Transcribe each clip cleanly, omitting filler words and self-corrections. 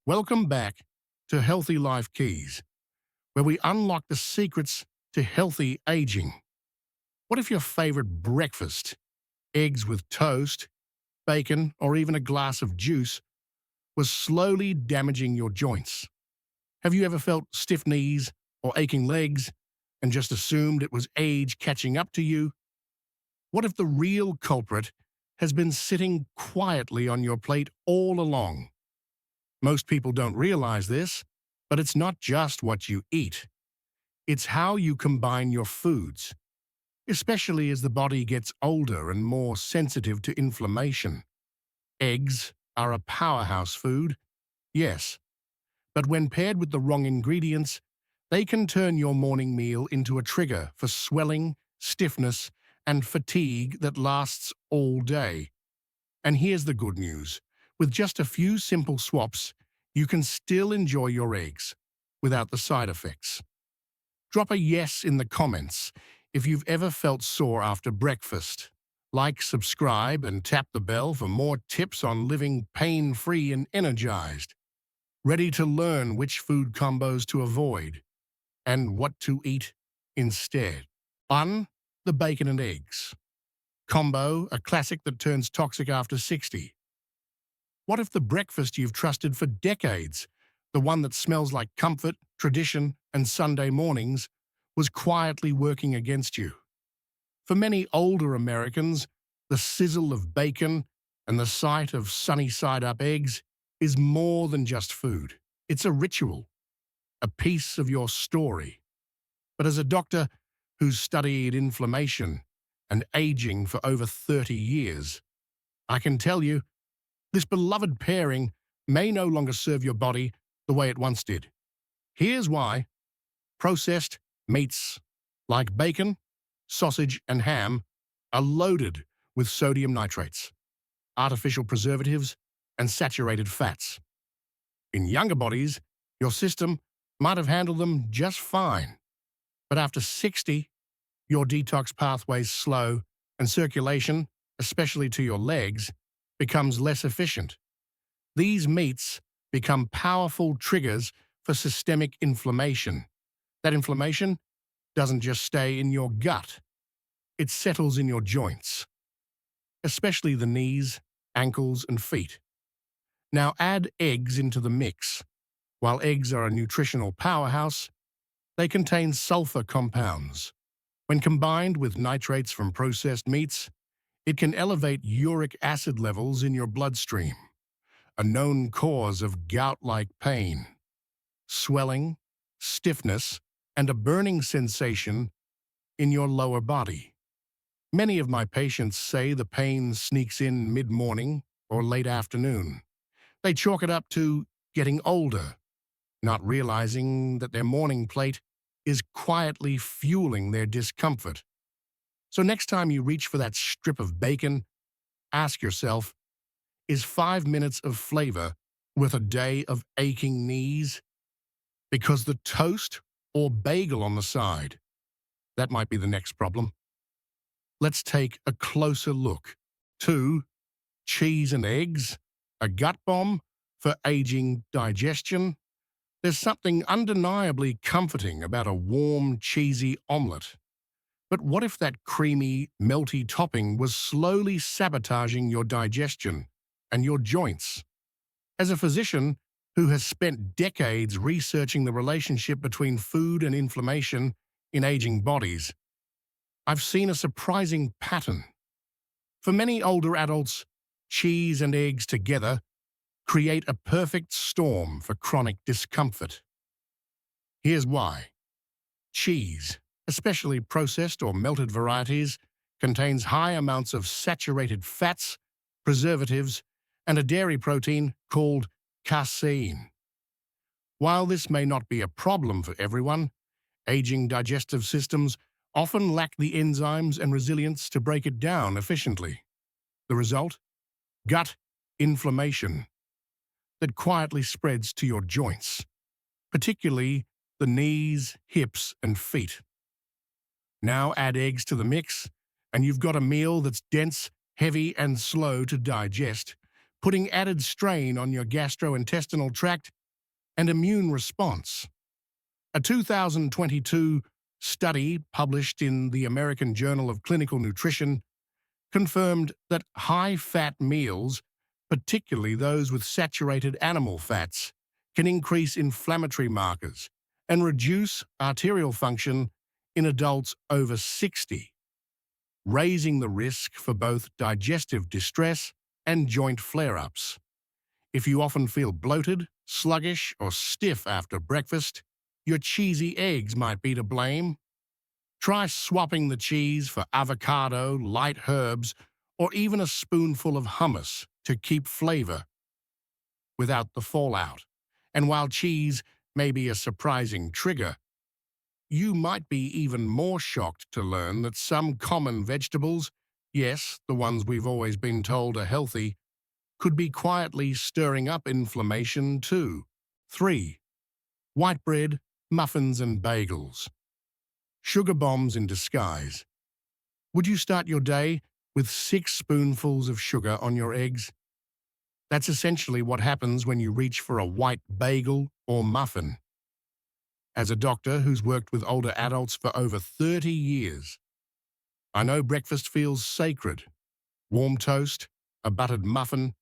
Welcome back to Healthy Life Keys, where we unlock the secrets to healthy aging. What if your favorite breakfast, eggs with toast, bacon, or even a glass of juice, was slowly damaging your joints? Have you ever felt stiff knees or aching legs and just assumed it was age catching up to you? What if the real culprit has been sitting quietly on your plate all along? Most people don't realize this, but it's not just what you eat. It's how you combine your foods, especially as the body gets older and more sensitive to inflammation. Eggs are a powerhouse food, yes, but when paired with the wrong ingredients, they can turn your morning meal into a trigger for swelling, stiffness, and fatigue that lasts all day. And here's the good news. With just a few simple swaps, you can still enjoy your eggs without the side effects. Drop a yes in the comments if you've ever felt sore after breakfast. Like, subscribe, and tap the bell for more tips on living pain-free and energized. Ready to learn which food combos to avoid and what to eat instead. 1. The bacon and eggs combo, a classic that turns toxic after 60. What if the breakfast you've trusted for decades, the one that smells like comfort, tradition, and Sunday mornings, was quietly working against you? For many older Americans, the sizzle of bacon and the sight of sunny-side-up eggs is more than just food. It's a ritual, a piece of your story. But as a doctor who's studied inflammation and aging for over 30 years, I can tell you, this beloved pairing may no longer serve your body the way it once did. Here's why. Processed meats like bacon, sausage, and ham are loaded with sodium nitrates, artificial preservatives, and saturated fats. In younger bodies, your system might have handled them just fine. But after 60, your detox pathways slow and circulation, especially to your legs, becomes less efficient. These meats become powerful triggers for systemic inflammation. That inflammation doesn't just stay in your gut, it settles in your joints, especially the knees, ankles, and feet. Now add eggs into the mix. While eggs are a nutritional powerhouse, they contain sulfur compounds. When combined with nitrates from processed meats, it can elevate uric acid levels in your bloodstream, a known cause of gout-like pain, swelling, stiffness, and a burning sensation in your lower body. Many of my patients say the pain sneaks in mid-morning or late afternoon. They chalk it up to getting older, not realizing that their morning plate is quietly fueling their discomfort. So next time you reach for that strip of bacon, ask yourself, is 5 minutes of flavor worth a day of aching knees? Because the toast or bagel on the side, that might be the next problem. Let's take a closer look. 2. Cheese and eggs, a gut bomb for aging digestion. There's something undeniably comforting about a warm, cheesy omelette. But what if that creamy, melty topping was slowly sabotaging your digestion and your joints? As a physician who has spent decades researching the relationship between food and inflammation in aging bodies, I've seen a surprising pattern. For many older adults, cheese and eggs together create a perfect storm for chronic discomfort. Here's why. Cheese, especially processed or melted varieties, contains high amounts of saturated fats, preservatives, and a dairy protein called casein. While this may not be a problem for everyone, aging digestive systems often lack the enzymes and resilience to break it down efficiently. The result? Gut inflammation that quietly spreads to your joints, particularly the knees, hips, and feet. Now add eggs to the mix, and you've got a meal that's dense, heavy, and slow to digest, putting added strain on your gastrointestinal tract and immune response. A 2022 study published in the American Journal of Clinical Nutrition confirmed that high-fat meals, particularly those with saturated animal fats, can increase inflammatory markers and reduce arterial function in adults over 60, raising the risk for both digestive distress and joint flare-ups. If you often feel bloated, sluggish, or stiff after breakfast, your cheesy eggs might be to blame. Try swapping the cheese for avocado, light herbs, or even a spoonful of hummus to keep flavor without the fallout. And while cheese may be a surprising trigger, you might be even more shocked to learn that some common vegetables, yes, the ones we've always been told are healthy, could be quietly stirring up inflammation too. 3. White bread, muffins and bagels. Sugar bombs in disguise. Would you start your day with 6 spoonfuls of sugar on your eggs? That's essentially what happens when you reach for a white bagel or muffin. As a doctor who's worked with older adults for over 30 years, I know breakfast feels sacred. Warm toast, a buttered muffin,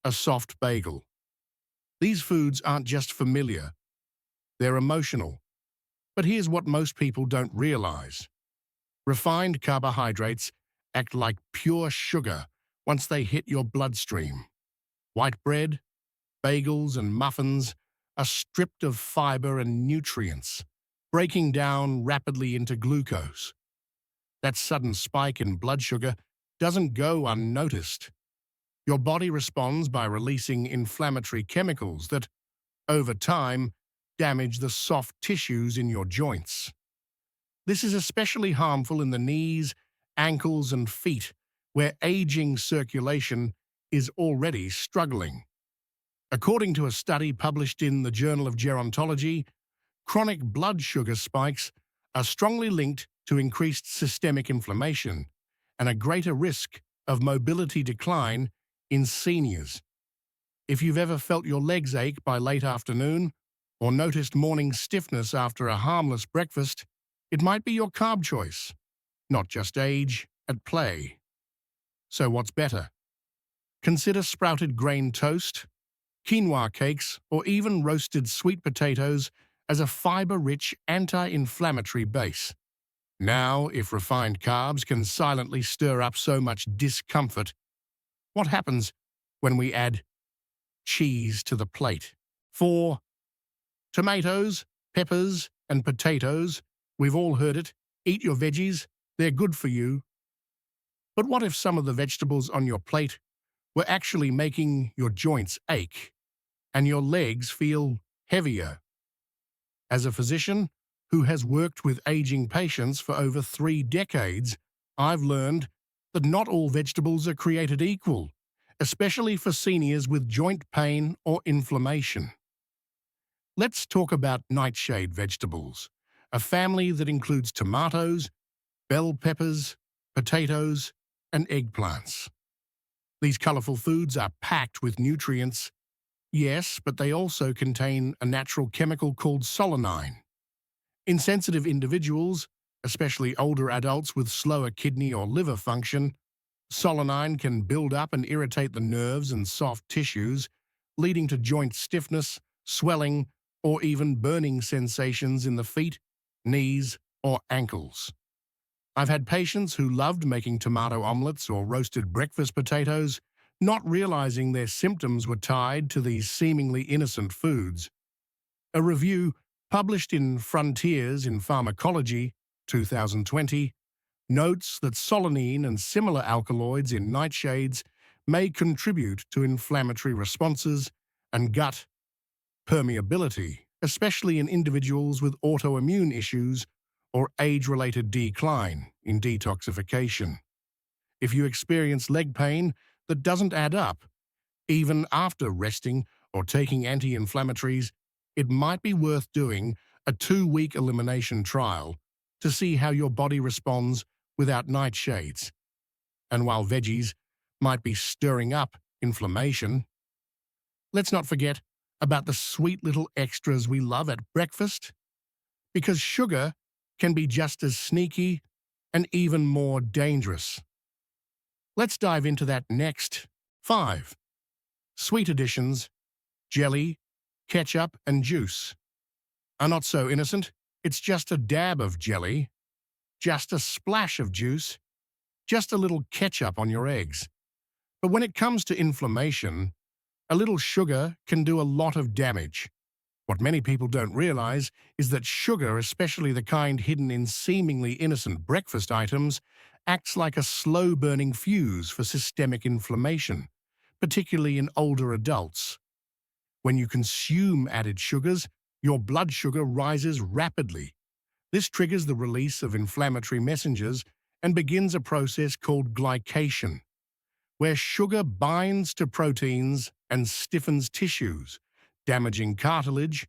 a soft bagel. These foods aren't just familiar, they're emotional. But here's what most people don't realize. Refined carbohydrates act like pure sugar once they hit your bloodstream. White bread, bagels, and muffins are stripped of fiber and nutrients, breaking down rapidly into glucose. That sudden spike in blood sugar doesn't go unnoticed. Your body responds by releasing inflammatory chemicals that, over time, damage the soft tissues in your joints. This is especially harmful in the knees, ankles, and feet, where aging circulation is already struggling. According to a study published in the Journal of Gerontology, chronic blood sugar spikes are strongly linked to increased systemic inflammation and a greater risk of mobility decline in seniors. If you've ever felt your legs ache by late afternoon or noticed morning stiffness after a harmless breakfast, it might be your carb choice, not just age, at play. So what's better? Consider sprouted grain toast, quinoa cakes, or even roasted sweet potatoes as a fiber-rich anti-inflammatory base. Now, if refined carbs can silently stir up so much discomfort, what happens when we add cheese to the plate? 4. Tomatoes, peppers, and potatoes. We've all heard it. Eat your veggies. They're good for you. But what if some of the vegetables on your plate were actually making your joints ache and your legs feel heavier? As a physician who has worked with aging patients for over 3 decades, I've learned that not all vegetables are created equal, especially for seniors with joint pain or inflammation. Let's talk about nightshade vegetables, a family that includes tomatoes, bell peppers, potatoes, and eggplants. These colorful foods are packed with nutrients, yes, but they also contain a natural chemical called solanine. In sensitive individuals, especially older adults with slower kidney or liver function, solanine can build up and irritate the nerves and soft tissues, leading to joint stiffness, swelling, or even burning sensations in the feet, knees, or ankles. I've had patients who loved making tomato omelets or roasted breakfast potatoes, not realizing their symptoms were tied to these seemingly innocent foods. A review published in Frontiers in Pharmacology, 2020, notes that solanine and similar alkaloids in nightshades may contribute to inflammatory responses and gut permeability, especially in individuals with autoimmune issues or age-related decline in detoxification. If you experience leg pain that doesn't add up, even after resting or taking anti-inflammatories, it might be worth doing a 2-week elimination trial to see how your body responds without nightshades. And while veggies might be stirring up inflammation. Let's not forget about the sweet little extras we love at breakfast, because sugar can be just as sneaky and even more dangerous. Let's dive into that next. 5. Sweet additions, jelly, ketchup, and juice are not so innocent. It's just a dab of jelly, just a splash of juice, just a little ketchup on your eggs. But when it comes to inflammation, a little sugar can do a lot of damage. What many people don't realize is that sugar, especially the kind hidden in seemingly innocent breakfast items, acts like a slow-burning fuse for systemic inflammation, particularly in older adults. When you consume added sugars, your blood sugar rises rapidly. This triggers the release of inflammatory messengers and begins a process called glycation, where sugar binds to proteins and stiffens tissues, damaging cartilage,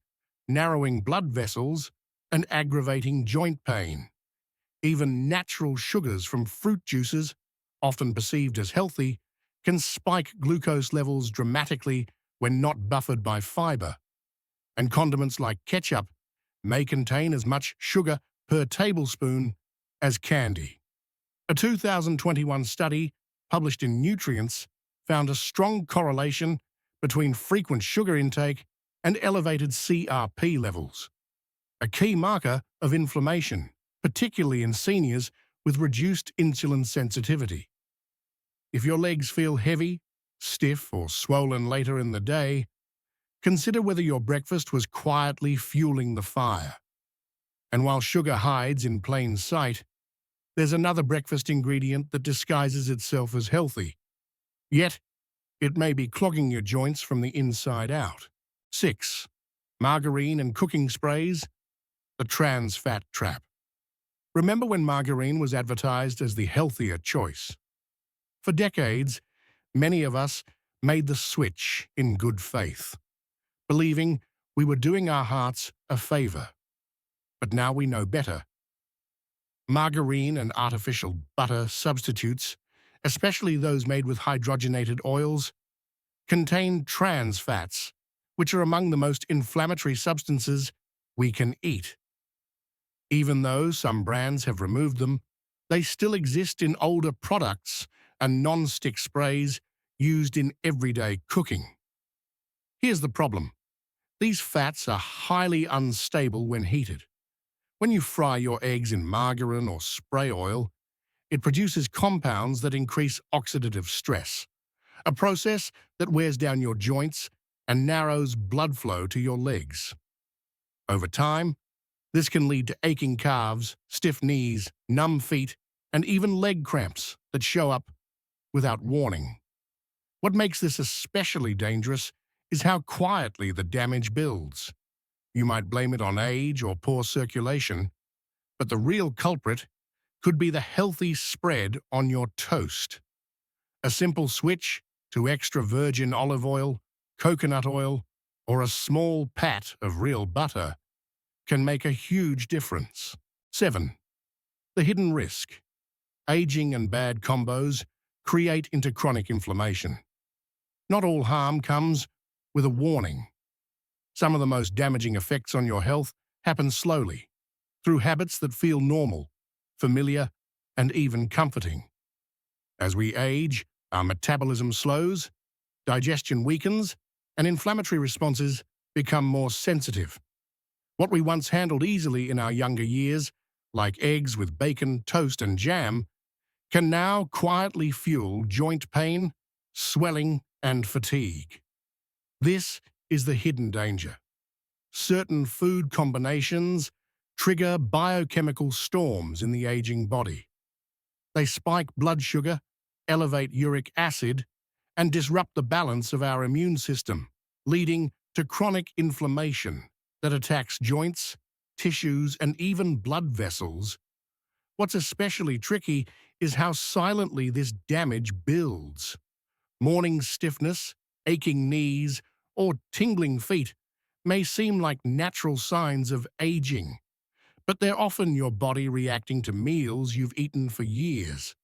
narrowing blood vessels, and aggravating joint pain. Even natural sugars from fruit juices, often perceived as healthy, can spike glucose levels dramatically when not buffered by fiber. And condiments like ketchup may contain as much sugar per tablespoon as candy. A 2021 study published in Nutrients found a strong correlation between frequent sugar intake and elevated CRP levels, a key marker of inflammation, particularly in seniors with reduced insulin sensitivity. If your legs feel heavy, stiff, or swollen later in the day, consider whether your breakfast was quietly fueling the fire. And while sugar hides in plain sight, there's another breakfast ingredient that disguises itself as healthy. Yet, it may be clogging your joints from the inside out. 6. Margarine and cooking sprays, the trans fat trap. Remember when margarine was advertised as the healthier choice? For decades, many of us made the switch in good faith, believing we were doing our hearts a favor. But now we know better. Margarine and artificial butter substitutes, especially those made with hydrogenated oils, contain trans fats, which are among the most inflammatory substances we can eat. Even though some brands have removed them, they still exist in older products and non-stick sprays used in everyday cooking. Here's the problem. These fats are highly unstable when heated. When you fry your eggs in margarine or spray oil, it produces compounds that increase oxidative stress, a process that wears down your joints and narrows blood flow to your legs. Over time, this can lead to aching calves, stiff knees, numb feet, and even leg cramps that show up without warning. What makes this especially dangerous is how quietly the damage builds. You might blame it on age or poor circulation, but the real culprit could be the healthy spread on your toast. A simple switch to extra virgin olive oil, coconut oil, or a small pat of real butter can make a huge difference. 7. The hidden risk. Aging and bad combos create into chronic inflammation. Not all harm comes with a warning. Some of the most damaging effects on your health happen slowly, through habits that feel normal, familiar, and even comforting. As we age, our metabolism slows, digestion weakens, and inflammatory responses become more sensitive. What we once handled easily in our younger years, like eggs with bacon, toast, and jam, can now quietly fuel joint pain, swelling, and fatigue. This is the hidden danger. Certain food combinations trigger biochemical storms in the aging body. They spike blood sugar, elevate uric acid, and disrupt the balance of our immune system, leading to chronic inflammation that attacks joints, tissues, and even blood vessels. What's especially tricky is how silently this damage builds. Morning stiffness, aching knees, or tingling feet may seem like natural signs of aging, but they're often your body reacting to meals you've eaten for years.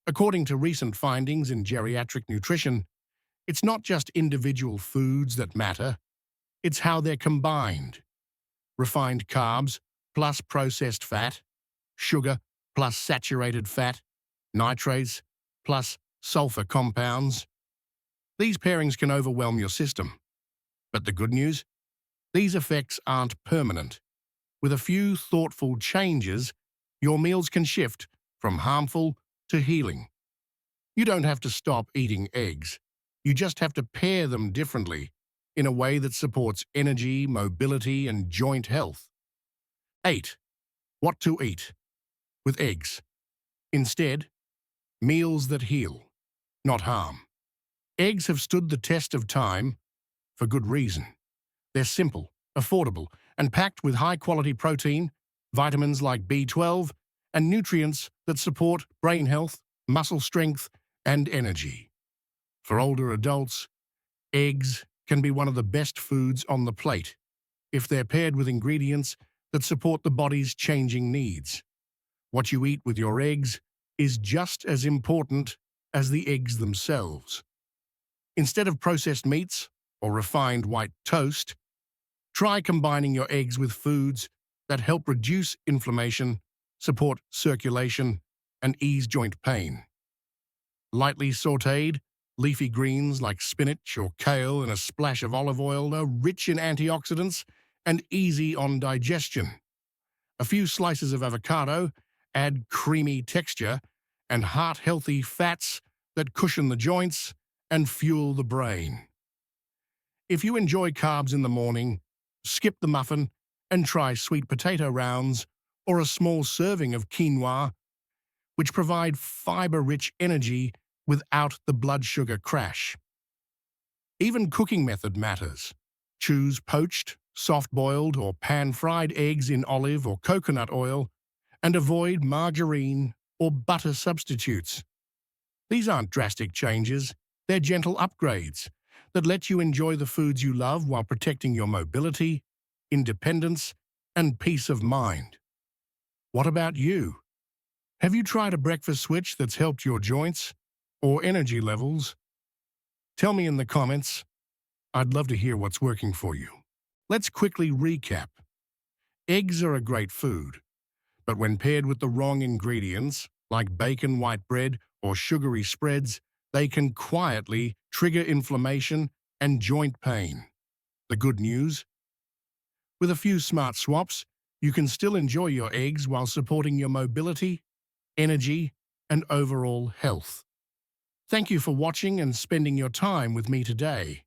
According to recent findings in geriatric nutrition, It's not just individual foods that matter, it's how they're combined. Refined carbs plus processed fat, sugar plus saturated fat, nitrates plus sulfur compounds. These pairings can overwhelm your system. But the good news? These effects aren't permanent. With a few thoughtful changes, your meals can shift from harmful to healing. You don't have to stop eating eggs. You just have to pair them differently, in a way that supports energy, mobility, and joint health. 8. What to eat with eggs. Instead, meals that heal, not harm. Eggs have stood the test of time for good reason. They're simple, affordable, and packed with high-quality protein, vitamins like B12, and nutrients that support brain health, muscle strength, and energy. For older adults, eggs can be one of the best foods on the plate if they're paired with ingredients that support the body's changing needs. What you eat with your eggs is just as important as the eggs themselves. Instead of processed meats or refined white toast, try combining your eggs with foods that help reduce inflammation, support circulation, and ease joint pain. Lightly sautéed, leafy greens like spinach or kale and a splash of olive oil are rich in antioxidants and easy on digestion. A few slices of avocado add creamy texture and heart-healthy fats that cushion the joints and fuel the brain. If you enjoy carbs in the morning, skip the muffin and try sweet potato rounds or a small serving of quinoa, which provide fiber-rich energy without the blood sugar crash. Even cooking method matters. Choose poached, soft-boiled, or pan-fried eggs in olive or coconut oil, and avoid margarine or butter substitutes. These aren't drastic changes, they're gentle upgrades that let you enjoy the foods you love while protecting your mobility, independence, and peace of mind. What about you? Have you tried a breakfast switch that's helped your joints or energy levels? Tell me in the comments. I'd love to hear what's working for you. Let's quickly recap. Eggs are a great food, but when paired with the wrong ingredients, like bacon, white bread, or sugary spreads, they can quietly trigger inflammation and joint pain. The good news? With a few smart swaps, you can still enjoy your eggs while supporting your mobility, energy, and overall health. Thank you for watching and spending your time with me today.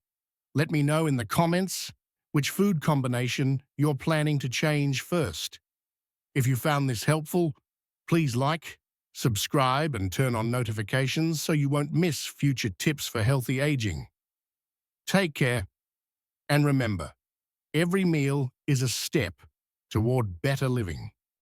Let me know in the comments which food combination you're planning to change first. If you found this helpful, please like, subscribe, and turn on notifications so you won't miss future tips for healthy aging. Take care, and remember, every meal is a step toward better living.